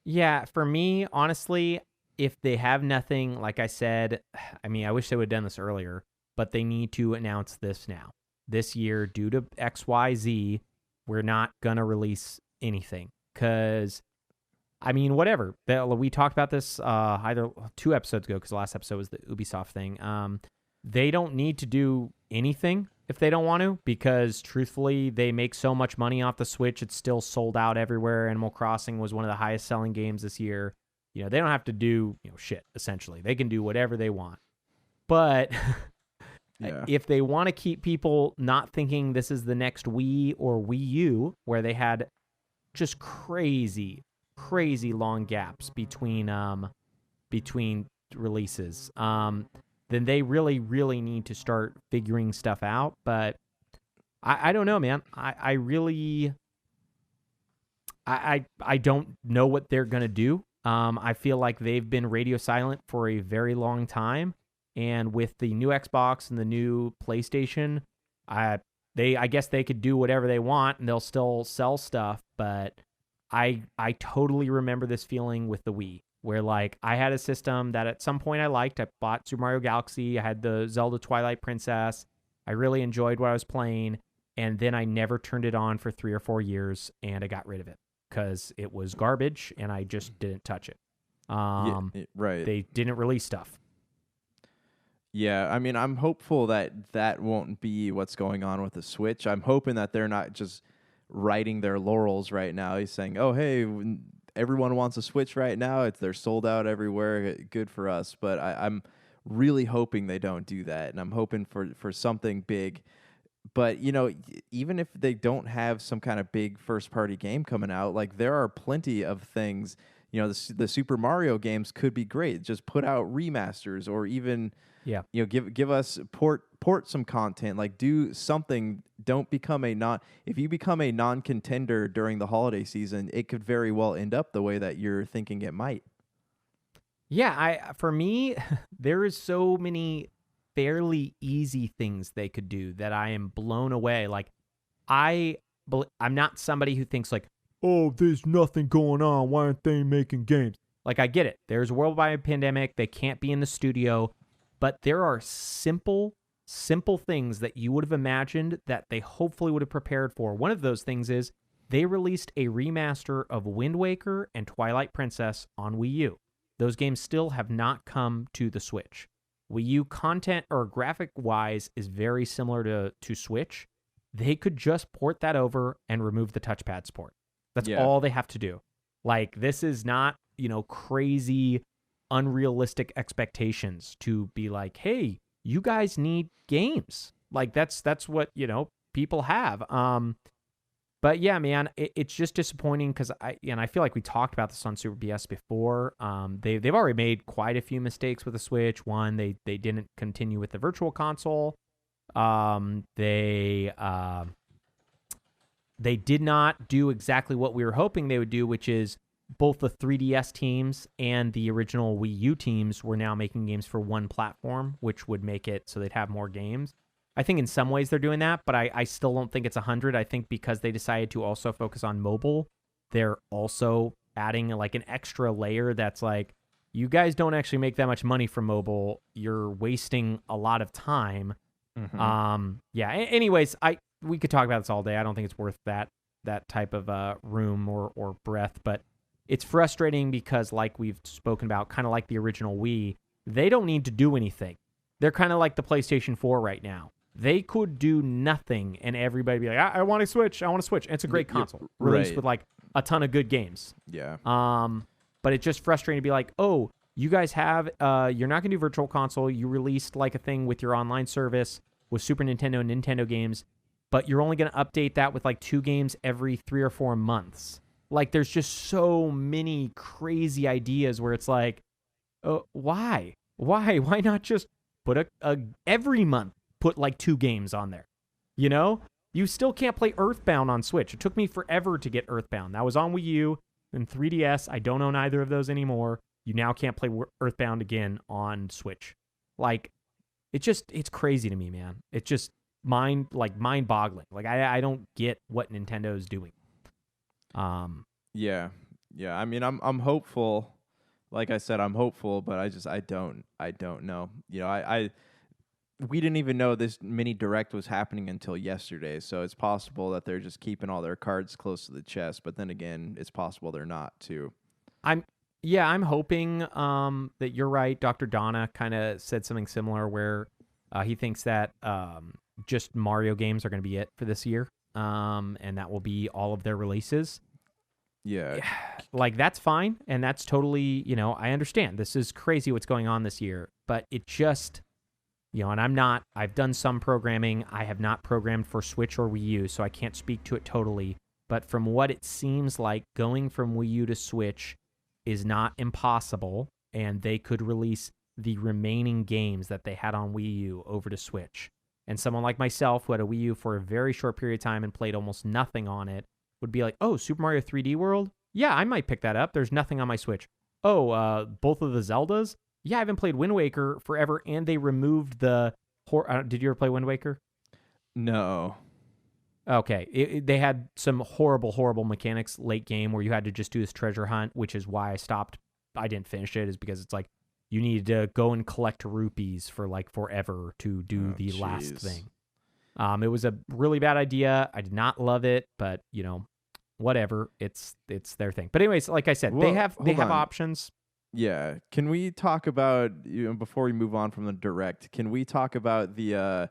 Yeah, for me, honestly, if they have nothing, like I said, I mean, I wish they would have done this earlier, but they need to announce this now. This year, due to XYZ, we're not going to release anything. Because, I mean, whatever. We talked about this either 2 episodes ago, because the last episode was the Ubisoft thing. They don't need to do anything if they don't want to, because truthfully, they make so much money off the Switch. It's still sold out everywhere. Animal Crossing was one of the highest selling games this year. They don't have to do shit, essentially. They can do whatever they want. But if they want to keep people not thinking this is the next Wii or Wii U, where they had just crazy long gaps between releases, then they really need to start figuring stuff out. But I don't know, man. I really don't know what they're gonna do. I feel like they've been radio silent for a very long time, and with the new Xbox and the new PlayStation, I guess they could do whatever they want and they'll still sell stuff. But I totally remember this feeling with the Wii, where like I had a system that at some point I liked. I bought Super Mario Galaxy. I had the Zelda Twilight Princess. I really enjoyed what I was playing, and then I never turned it on for 3 or 4 years, and I got rid of it because it was garbage and I just didn't touch it. Right. They didn't release stuff. Yeah, I mean, I'm hopeful that won't be what's going on with the Switch. I'm hoping that they're not just riding their laurels right now. He's saying, "Oh, hey, everyone wants a Switch right now. They're sold out everywhere. Good for us." But I'm really hoping they don't do that, and I'm hoping for something big. But even if they don't have some kind of big first party game coming out, like there are plenty of things. The Super Mario games could be great. Just put out remasters, or even give us port some content. Like do something. Don't become if you become a non-contender during the holiday season, it could very well end up the way that you're thinking it might. Yeah, for me, there is so many fairly easy things they could do that I am blown away. Like I'm not somebody who thinks like, "Oh, there's nothing going on. Why aren't they making games?" Like I get it. There's a worldwide pandemic. They can't be in the studio, but there are simple things that you would have imagined that they hopefully would have prepared for. One of those things is they released a remaster of Wind Waker and Twilight Princess on Wii U. Those games still have not come to the Switch. Wii U content or graphic-wise is very similar to Switch. They could just port that over and remove the touchpad support. That's all they have to do. Like, this is not, crazy, unrealistic expectations to be like, hey, you guys need games. Like, that's what, people have. But yeah, man, it's just disappointing because I feel like we talked about this on Super BS before. They've already made quite a few mistakes with the Switch. One, they didn't continue with the Virtual Console. They did not do exactly what we were hoping they would do, which is both the 3DS teams and the original Wii U teams were now making games for one platform, which would make it so they'd have more games. I think in some ways they're doing that, but I still don't think it's 100. I think because they decided to also focus on mobile, they're also adding like an extra layer that's like, you guys don't actually make that much money from mobile. You're wasting a lot of time. Mm-hmm. Anyways, we could talk about this all day. I don't think it's worth that type of room or breath, but it's frustrating because like we've spoken about, kind of like the original Wii, they don't need to do anything. They're kind of like the PlayStation 4 right now. They could do nothing and everybody be like, I want to Switch. I want to Switch. And it's a great console. Released with like a ton of good games. Yeah. But it's just frustrating to be like, oh, you guys have, you're not going to do Virtual Console. You released like a thing with your online service with Super Nintendo and Nintendo games, but you're only going to update that with like 2 games every 3 or 4 months. Like there's just so many crazy ideas where it's like, why not just put every month, put like 2 games on there? You know, you still can't play Earthbound on Switch. It took me forever to get Earthbound. That was on Wii U and 3DS. I don't own either of those anymore. You now can't play Earthbound again on Switch. Like, it's crazy to me, man. It's just mind-boggling. Like, I don't get what Nintendo's doing. Yeah. I mean, I'm hopeful. Like I said, I'm hopeful, but I don't know. You know, we didn't even know this mini direct was happening until yesterday, so it's possible that they're just keeping all their cards close to the chest. But then again, it's possible they're not too. I'm hoping that you're right. Dr. Donna kind of said something similar where he thinks that just Mario games are going to be it for this year, and that will be all of their releases. Yeah. Like, that's fine, and that's totally, you know, I understand. This is crazy what's going on this year, but it just, you know, and I've done some programming. I have not programmed for Switch or Wii U, so I can't speak to it totally. But from what it seems like, going from Wii U to Switch is not impossible, and they could release the remaining games that they had on Wii U over to Switch. And someone like myself, who had a Wii U for a very short period of time and played almost nothing on it, would be like, oh, Super Mario 3D World? Yeah, I might pick that up. There's nothing on my Switch. Oh, both of the Zeldas? Yeah, I haven't played Wind Waker forever, and they removed the... did you ever play Wind Waker? No. Okay. They had some horrible mechanics late game where you had to just do this treasure hunt, which is why I stopped. I didn't finish it, is because it's like you needed to go and collect rupees for like forever to do the last thing. It was a really bad idea. I did not love it, but, you know, whatever. It's their thing. But anyways, like I said, Well, they have hold on. options. Yeah. Can we talk about, you know, before we move on from the direct, can we talk about the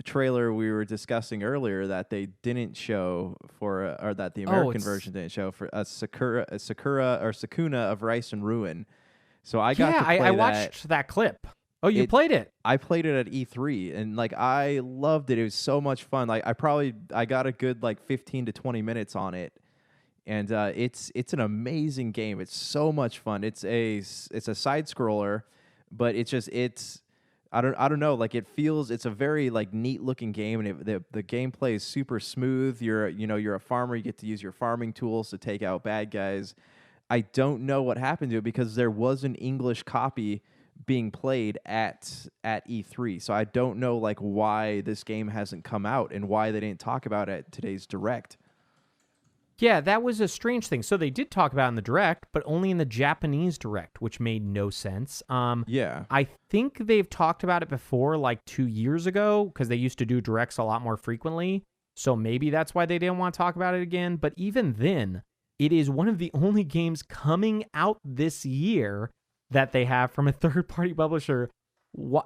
trailer we were discussing earlier that they didn't show for, or that the American version didn't show for Sakuna of Rice and Ruin? So I got to play I watched that clip. Oh, you played it? I played it at E3, and like I loved it. It was so much fun. Like I got a good like 15 to 20 minutes on it, and it's an amazing game. It's so much fun. It's a side scroller, but I don't know. Like it's a very like neat looking game, and the gameplay is super smooth. You're a farmer. You get to use your farming tools to take out bad guys. I don't know what happened to it because there was an English copy being played at E3. So I don't know like why this game hasn't come out and why they didn't talk about it at today's direct. Yeah, that was a strange thing. So they did talk about it in the direct, but only in the Japanese direct, which made no sense. Yeah. I think they've talked about it before, like 2 years ago, because they used to do directs a lot more frequently. So maybe that's why they didn't want to talk about it again. But even then, it is one of the only games coming out this year that they have from a third-party publisher.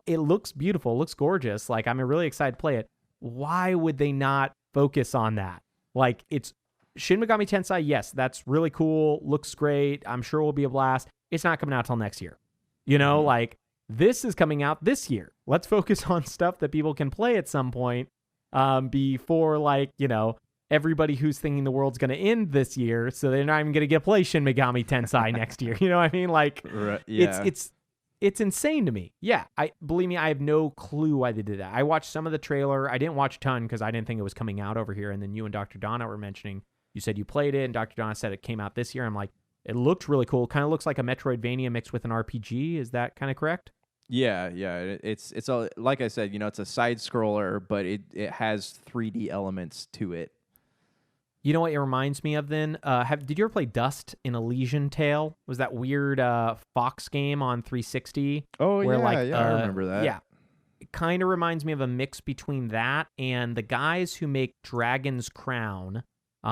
It looks beautiful. It looks gorgeous. Like, I'm really excited to play it. Why would they not focus on that? Like, it's Shin Megami Tensei, yes, that's really cool. Looks great. I'm sure it will be a blast. It's not coming out till next year. You know, like, this is coming out this year. Let's focus on stuff that people can play at some point before, like, you know, everybody who's thinking the world's going to end this year, so they're not even going to get play Shin Megami Tensei next year. You know what I mean? Like, right, yeah. It's insane to me. Yeah, believe me, I have no clue why they did that. I watched some of the trailer. I didn't watch a ton because I didn't think it was coming out over here. And then you and Dr. Donna were mentioning, you said you played it, and Dr. Donna said it came out this year. I'm like, it looked really cool. Kind of looks like a Metroidvania mixed with an RPG. Is that kind of correct? Yeah. It's a, like I said, you know, it's a side scroller, but it has 3D elements to it. You know what it reminds me of then? Did you ever play Dust in Elysian Tale? Was that weird Fox game on 360? Oh, where, I remember that. Yeah. It kind of reminds me of a mix between that and the guys who make Dragon's Crown,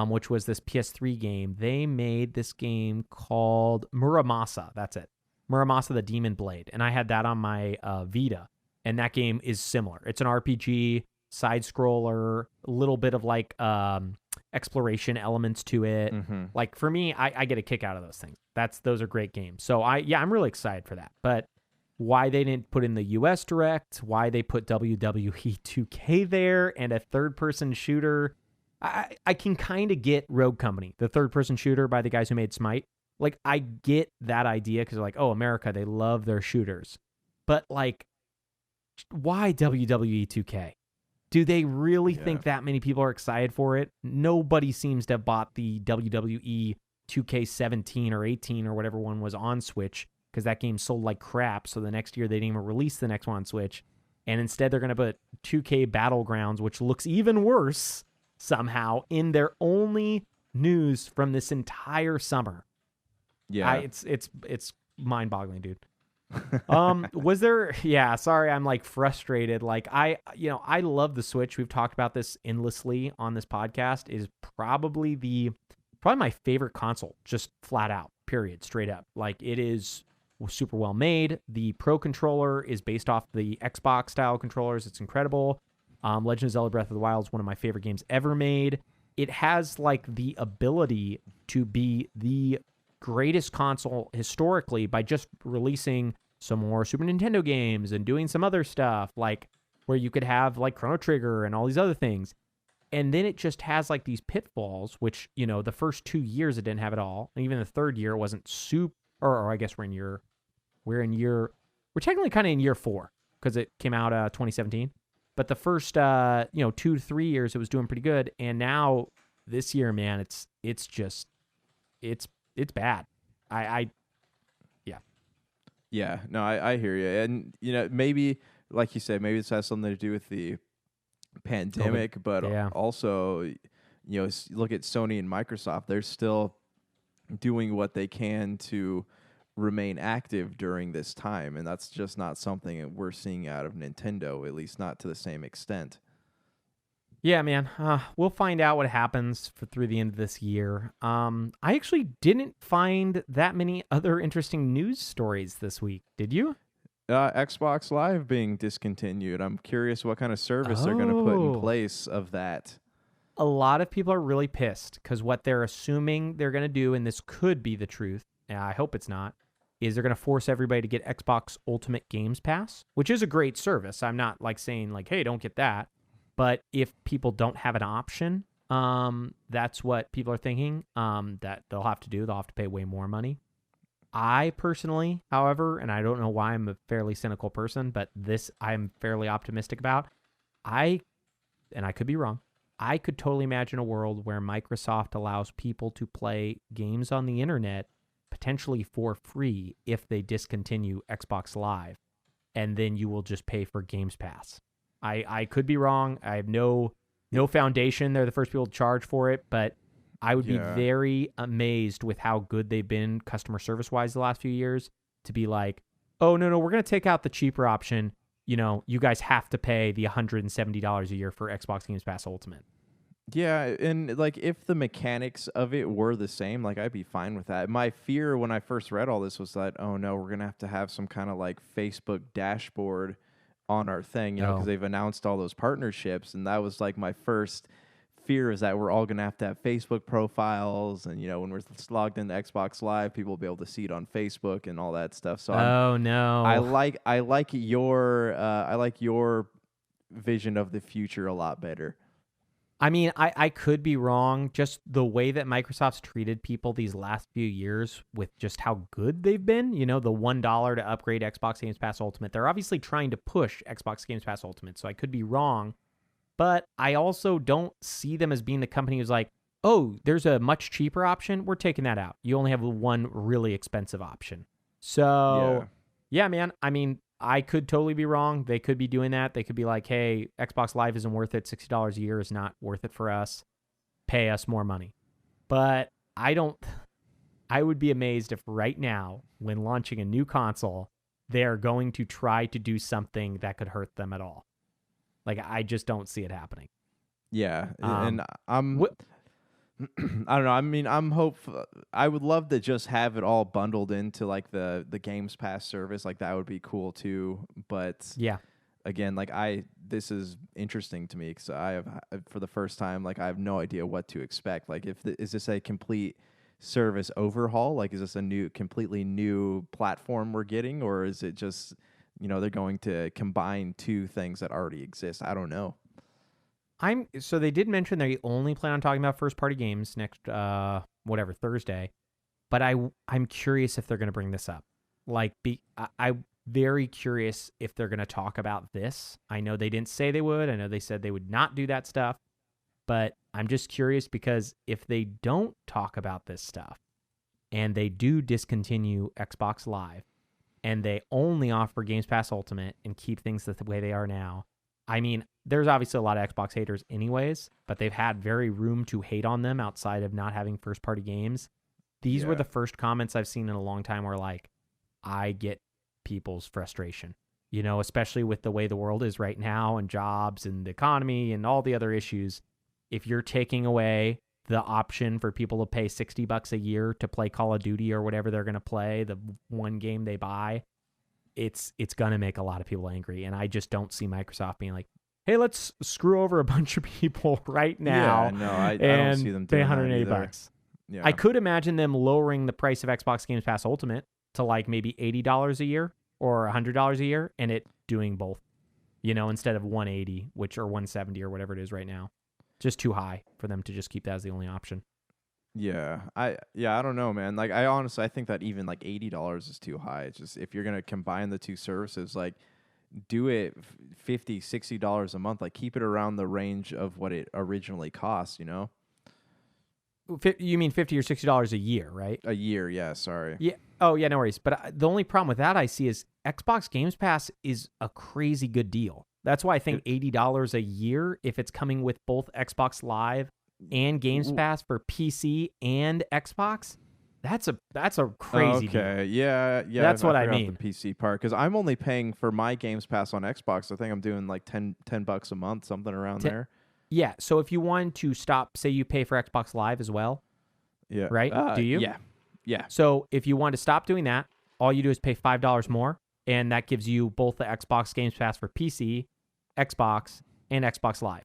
which was this PS3 game. They made this game called Muramasa. That's it. Muramasa the Demon Blade. And I had that on my Vita. And that game is similar. It's an RPG, side scroller, a little bit of like exploration elements to it. Like for me, I get a kick out of those things. Those are great games. So I'm really excited for that. But why they didn't put in the US Direct, why they put WWE 2K there and a third-person shooter, I can kind of get Rogue Company, the third-person shooter by the guys who made Smite. Like, I get that idea because they're like, oh, America, they love their shooters. But, like, why WWE 2K? Do they really think that many people are excited for it? Nobody seems to have bought the WWE 2K17 or 18 or whatever one was on Switch because that game sold like crap. So the next year they didn't even release the next one on Switch. And instead they're going to put 2K Battlegrounds, which looks even worse somehow, in their only news from this entire summer. Yeah. It's mind-boggling, dude. Was there, sorry, I'm like frustrated. Like I love the Switch. We've talked about this endlessly on this podcast. It is probably my favorite console, just flat out, period, straight up. Like it is super well made. The Pro controller is based off the Xbox style controllers. It's incredible. Legend of Zelda Breath of the Wild is one of my favorite games ever made. It has like the ability to be the greatest console historically by just releasing some more Super Nintendo games and doing some other stuff, like where you could have like Chrono Trigger and all these other things. And then it just has like these pitfalls, which, the first 2 years it didn't have at all. And even the third year it wasn't super, or I guess we're technically kind of in year 4 because it came out 2017. But the first 2 to 3 years it was doing pretty good. And now this year, man, it's bad. Yeah, no, I hear you. And, maybe, like you said, maybe this has something to do with the pandemic, but also, look at Sony and Microsoft. They're still doing what they can to remain active during this time. And that's just not something that we're seeing out of Nintendo, at least not to the same extent. Yeah, man. We'll find out what happens through the end of this year. I actually didn't find that many other interesting news stories this week. Did you? Xbox Live being discontinued. I'm curious what kind of service they're going to put in place of that. A lot of people are really pissed because what they're assuming they're going to do, and this could be the truth, and I hope it's not, is they're going to force everybody to get Xbox Ultimate Games Pass, which is a great service. I'm not like saying like, hey, don't get that. But if people don't have an option, that's what people are thinking that they'll have to do. They'll have to pay way more money. I personally, however, and I don't know why I'm a fairly cynical person, but this I'm fairly optimistic about. And I could be wrong, I could totally imagine a world where Microsoft allows people to play games on the internet potentially for free if they discontinue Xbox Live, and then you will just pay for Games Pass. I could be wrong. I have no foundation. They're the first people to charge for it, but I would be very amazed with how good they've been customer service-wise the last few years to be like, oh, no, we're going to take out the cheaper option. You guys have to pay the $170 a year for Xbox Games Pass Ultimate. Yeah, and like if the mechanics of it were the same, like I'd be fine with that. My fear when I first read all this was that, oh no, we're going to have some kind of like Facebook dashboard on our thing, because they've announced all those partnerships, and that was like my first fear is that we're all going to have Facebook profiles, and when we're logged into Xbox Live, people will be able to see it on Facebook and all that stuff. So no, I like your vision of the future a lot better. I mean, I could be wrong. Just the way that Microsoft's treated people these last few years with just how good they've been, the $1 to upgrade Xbox Games Pass Ultimate. They're obviously trying to push Xbox Games Pass Ultimate, so I could be wrong. But I also don't see them as being the company who's like, oh, there's a much cheaper option. We're taking that out. You only have one really expensive option. So, yeah man, I mean, I could totally be wrong. They could be doing that. They could be like, hey, Xbox Live isn't worth it. $60 a year is not worth it for us. Pay us more money. But I would be amazed if right now, when launching a new console, they're going to try to do something that could hurt them at all. Like, I just don't see it happening. Yeah. And I don't know. I mean, I'm hopeful. I would love to just have it all bundled into like the Games Pass service. Like that would be cool too. But again, like this is interesting to me because I have for the first time, like I have no idea what to expect. Like, is this a complete service overhaul? Like, is this a completely new platform we're getting, or is it just they're going to combine two things that already exist? I don't know. So they did mention they only plan on talking about first party games next Thursday, but I'm curious if they're going to bring this up. Like very curious if they're going to talk about this. I know they didn't say they would. I know they said they would not do that stuff. But I'm just curious because if they don't talk about this stuff and they do discontinue Xbox Live and they only offer Games Pass Ultimate and keep things the way they are now, I mean, there's obviously a lot of Xbox haters anyways, but they've had very room to hate on them outside of not having first-party games. These were the first comments I've seen in a long time where, like, I get people's frustration, you know, especially with the way the world is right now and jobs and the economy and all the other issues. If you're taking away the option for people to pay $60 a year to play Call of Duty or whatever they're going to play, the one game they buy, it's going to make a lot of people angry. And I just don't see Microsoft being like, hey, let's screw over a bunch of people right now. Yeah, no, I don't see them doing pay $180. Yeah. I could imagine them lowering the price of Xbox Games Pass Ultimate to like maybe $80 a year or $100 a year, and it doing both, you know, instead of $180, or $170 or whatever it is right now. Just too high for them to just keep that as the only option. Yeah, I don't know, man. Like, I think that even like $80 is too high. It's just if you're gonna combine the two services, like, do it $50, $60 a month. Like, keep it around the range of what it originally cost. You know, You mean $50 or $60 a year, right? a year. Yeah, sorry. Yeah. Oh, yeah, no worries. But the only problem with that I see is Xbox Games Pass is a crazy good deal. That's why I think $80 a year, if it's coming with both Xbox Live and Games Pass for PC and Xbox, that's a crazy deal. Okay, yeah. That's what I forgot mean. The PC part, because I'm only paying for my Games Pass on Xbox. I think I'm doing like $10 a month, something around there. Yeah. So if you want to stop, say you pay for Xbox Live as well, Yeah. right? Do you? Yeah. So if you want to stop doing that, all you do is pay $5 more, and that gives you both the Xbox Games Pass for PC, Xbox, and Xbox Live.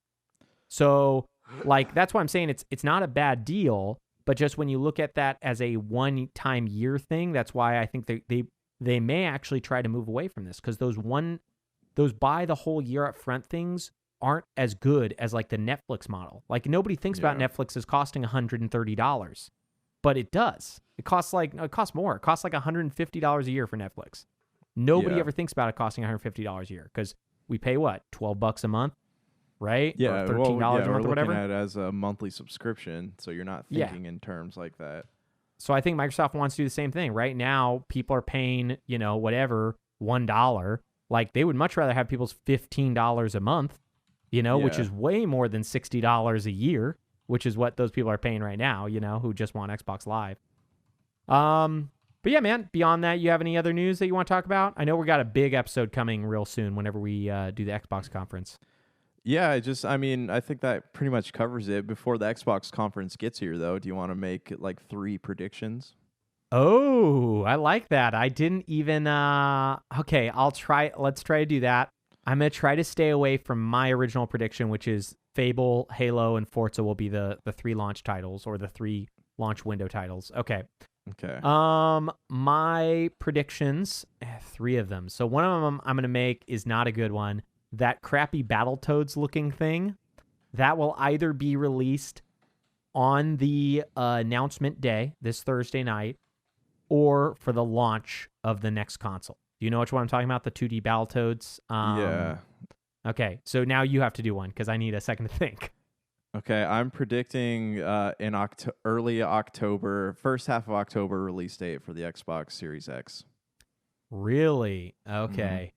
So, like, that's why I'm saying it's not a bad deal, but just when you look at that as a one-time year thing, that's why I think they may actually try to move away from this, because those buy the whole year up front things aren't as good as like the Netflix model. Like, nobody thinks about Netflix as costing $130, but it does. It costs more. It costs like $150 a year for Netflix. Nobody ever thinks about it costing $150 a year, because we pay what, $12 a month, right? Yeah, or $13 a month or whatever. We're looking at it as a monthly subscription, so you're not thinking in terms like that. So I think Microsoft wants to do the same thing. Right now, people are paying, you know, whatever, $1. Like, they would much rather have people's $15 a month, you know, which is way more than $60 a year, which is what those people are paying right now, you know, who just want Xbox Live. But yeah, man, beyond that, you have any other news that you want to talk about? I know we got a big episode coming real soon whenever we do the Xbox conference. Yeah, I think that pretty much covers it. Before the Xbox conference gets here, though, do you want to make like 3 predictions? Oh, I like that. I didn't even, okay, let's try to do that. I'm going to try to stay away from my original prediction, which is Fable, Halo, and Forza will be the 3 launch titles, or the 3 launch window titles. Okay. My predictions, 3 of them. So one of them I'm going to make is not a good one. That crappy Battletoads looking thing, that will either be released on the announcement day, this Thursday night, or for the launch of the next console. Do you know which one I'm talking about? The 2D Battletoads? Yeah. Okay, so now you have to do one, because I need a second to think. Okay, I'm predicting in early October, first half of October release date for the Xbox Series X. Really? Okay.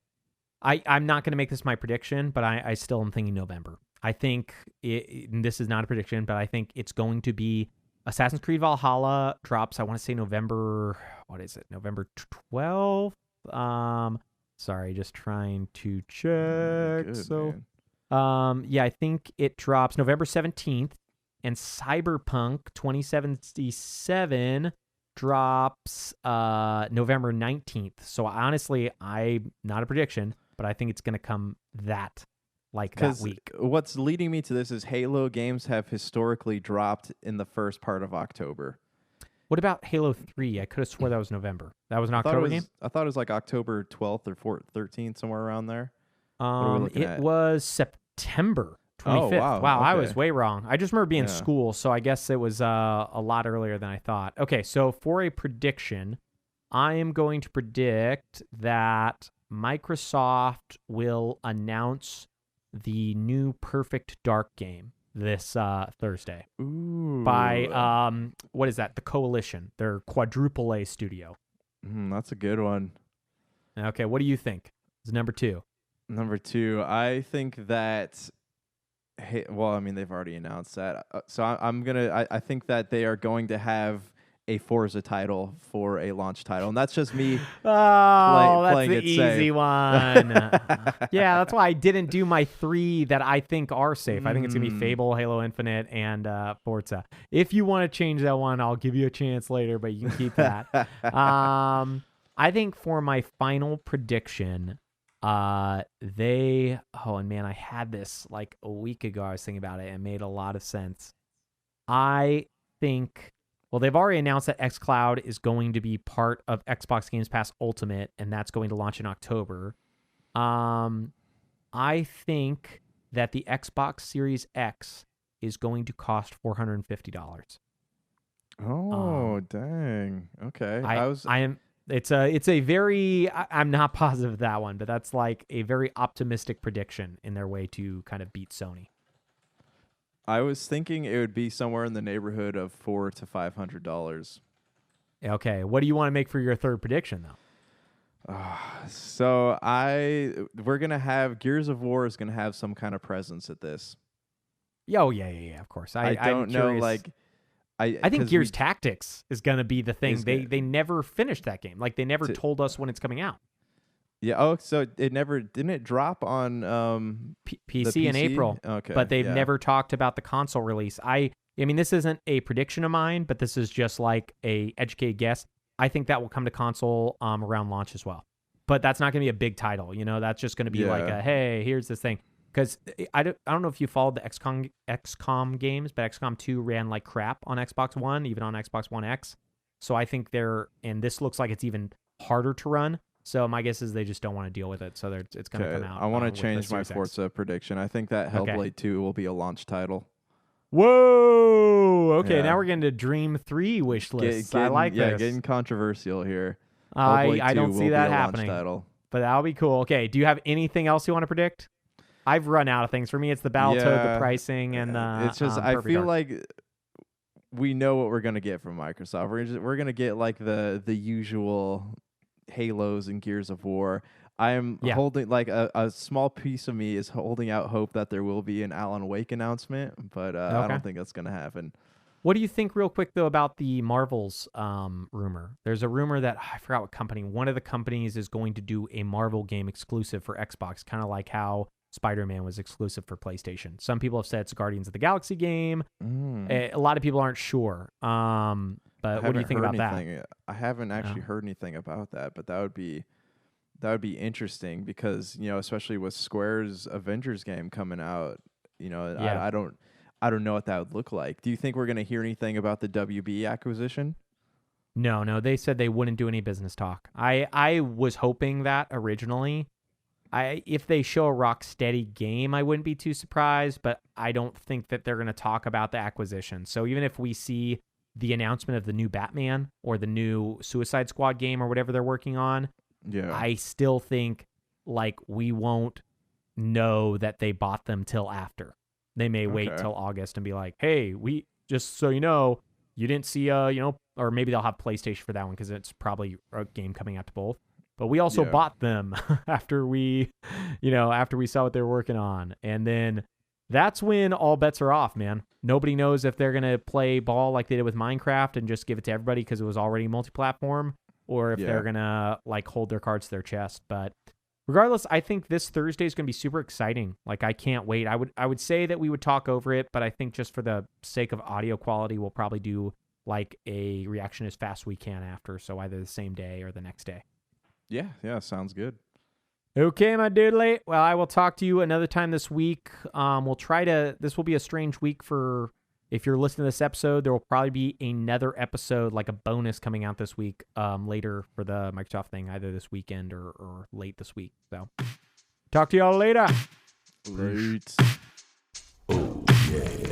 I'm not going to make this my prediction, but I still am thinking November. I think, this is not a prediction, but I think it's going to be Assassin's Creed Valhalla drops, I want to say November, what is it? November 12th? Sorry, just trying to check. Good, so, man. Yeah, I think it drops November 17th, and Cyberpunk 2077 drops November 19th. So honestly, not a prediction, but I think it's going to come that week. What's leading me to this is Halo games have historically dropped in the first part of October. What about Halo 3? I could have swore that was November. That was an October game? I thought it was like October 12th or 13th, somewhere around there. It was September 25th. Wow, okay. I was way wrong. I just remember being in school, so I guess it was a lot earlier than I thought. Okay, so for a prediction, I am going to predict that Microsoft will announce the new Perfect Dark game this Thursday. Ooh. By, what is that? The Coalition. Their quadruple A studio. That's a good one. Okay, what do you think? Is number 2. Number 2, I think that. Hey, well, I mean, they've already announced that. So I think that they are going to have a Forza title for a launch title, and that's just me. That's playing the it easy safe. one. Yeah, that's why I didn't do my 3 that I think are safe. I think it's gonna be Fable, Halo Infinite, and Forza. If you want to change that one, I'll give you a chance later, but you can keep that. I think for my final prediction, and man, I had this like a week ago. I was thinking about it and it made a lot of sense. I think, well, they've already announced that xCloud is going to be part of Xbox Games Pass Ultimate, and that's going to launch in October. I think that the Xbox Series X is going to cost $450. Oh, dang. Okay. It's a very, I'm not positive of that one, but that's like a very optimistic prediction in their way to kind of beat Sony. I was thinking it would be somewhere in the neighborhood of $400 to $500. Okay, what do you want to make for your third prediction though? So we're gonna have Gears of War is gonna have some kind of presence at this. Oh yeah, of course. I don't know, like. I think Gears Tactics is going to be the thing. They never finished that game. Like, they never told us when it's coming out. Yeah. Oh, so didn't it drop on PC in April. Okay. But they've never talked about the console release. I mean, this isn't a prediction of mine, but this is just like a educated guess. I think that will come to console around launch as well. But that's not going to be a big title. You know, that's just going to be like a, hey, here's this thing. Because I don't know if you followed the XCOM games, but XCOM 2 ran like crap on Xbox One, even on Xbox One X. So I think and this looks like it's even harder to run. So my guess is they just don't want to deal with it. So it's going to come out. I want to change my Forza prediction. I think that Hellblade 2 will be a launch title. Whoa! Okay, now we're getting to Dream 3 wish lists. I like this. Yeah, getting controversial here. I don't see that happening. But that'll be cool. Okay, do you have anything else you want to predict? I've run out of things. For me, it's the Battletoad, the pricing, and it's just I feel like we know what we're gonna get from Microsoft. We're gonna get like the usual Halos and Gears of War. I'm holding like a small piece of me is holding out hope that there will be an Alan Wake announcement, but I don't think that's gonna happen. What do you think, real quick though, about the Marvels rumor? There's a rumor that I forgot what company. One of the companies is going to do a Marvel game exclusive for Xbox, kind of like how Spider-Man was exclusive for PlayStation. Some people have said it's a Guardians of the Galaxy game. A lot of people aren't sure. But what do you think about that? I haven't actually heard anything about that, but that would be interesting because, you know, especially with Square's Avengers game coming out, you know, I don't know what that would look like. Do you think we're going to hear anything about the WB acquisition? No, they said they wouldn't do any business talk. I was hoping that originally. If they show a Rocksteady game, I wouldn't be too surprised, but I don't think that they're going to talk about the acquisition. So even if we see the announcement of the new Batman or the new Suicide Squad game or whatever they're working on, I still think like we won't know that they bought them till after. They may wait till August and be like, hey, we just so you know, you didn't see or maybe they'll have PlayStation for that one because it's probably a game coming out to both. But we also bought them after we saw what they were working on. And then that's when all bets are off, man. Nobody knows if they're going to play ball like they did with Minecraft and just give it to everybody because it was already multi-platform, or if they're going to like hold their cards to their chest. But regardless, I think this Thursday is going to be super exciting. Like, I can't wait. I would say that we would talk over it, but I think just for the sake of audio quality, we'll probably do like a reaction as fast as we can after. So either the same day or the next day. Yeah, sounds good. Okay, my doodly. Well, I will talk to you another time this week. This will be a strange week for, if you're listening to this episode, there will probably be another episode, like a bonus coming out this week, later for the Microsoft thing, either this weekend or late this week. So, talk to y'all later. Late. Oh, yeah.